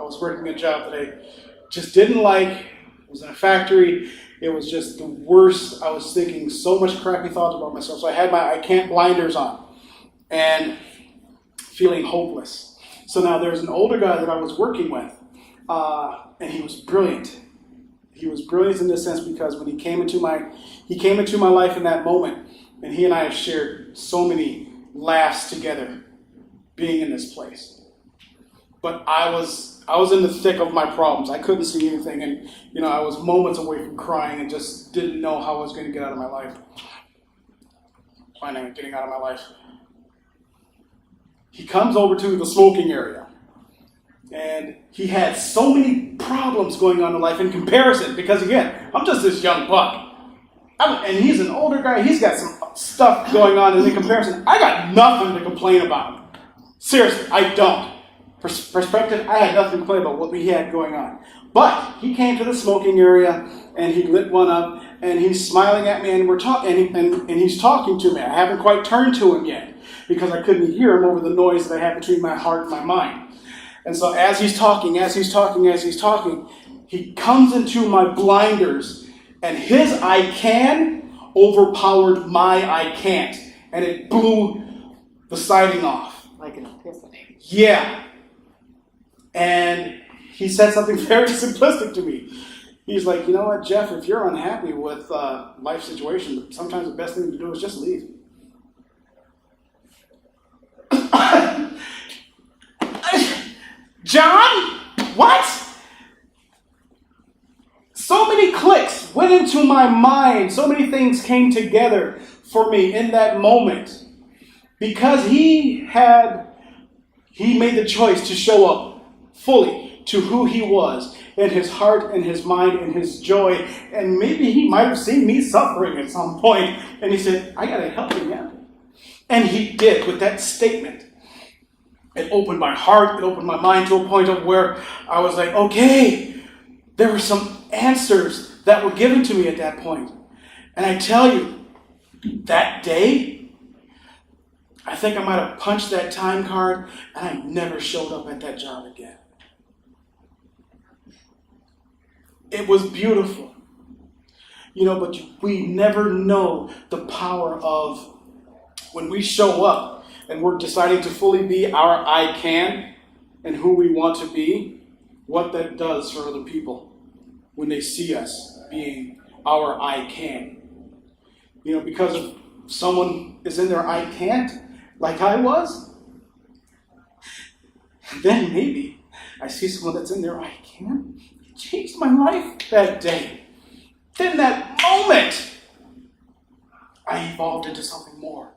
was working a job that I just didn't like. It was in a factory. It was just the worst. I was thinking so much crappy thoughts about myself. So I had my I can't blinders on and feeling hopeless. So now there's an older guy that I was working with, and he was brilliant. He was brilliant in this sense because when he came into my life in that moment, and he and I have shared so many laughs together being in this place. But I was in the thick of my problems. I couldn't see anything, and I was moments away from crying and just didn't know how I was going to get out of my life. Finally, getting out of my life. He comes over to the smoking area, and he had so many problems going on in life in comparison, because again, I'm just this young buck. And he's an older guy. He's got some stuff going on, and in comparison, I got nothing to complain about. Seriously, I don't. Perspective, I had nothing to complain about what we had going on. But he came to the smoking area, and he lit one up, and he's smiling at me, and we're talking, and he's talking to me. I haven't quite turned to him yet, because I couldn't hear him over the noise that I had between my heart and my mind. And so as he's talking, he comes into my blinders, and his I can overpowered my I can't, and it blew the siding off. Like an epiphany. Yeah. And he said something very simplistic to me. He's like, you know what, Jeff, if you're unhappy with life situation, sometimes the best thing to do is just leave. John? What? So many clicks went into my mind. So many things came together for me in that moment. Because he made the choice to show up fully to who he was, in his heart and his mind and his joy. And maybe he might have seen me suffering at some point. And he said, I got to help him out. And he did with that statement. It opened my heart. It opened my mind to a point of where I was like, okay, there were some answers that were given to me at that point. And I tell you, that day, I think I might have punched that time card, and I never showed up at that job again. It was beautiful. But we never know the power of when we show up and we're deciding to fully be our I can and who we want to be, what that does for other people when they see us being our I can. Because if someone is in their I can't, like I was, then maybe I see someone that's in there I can. It changed my life that day. Then that moment, I evolved into something more.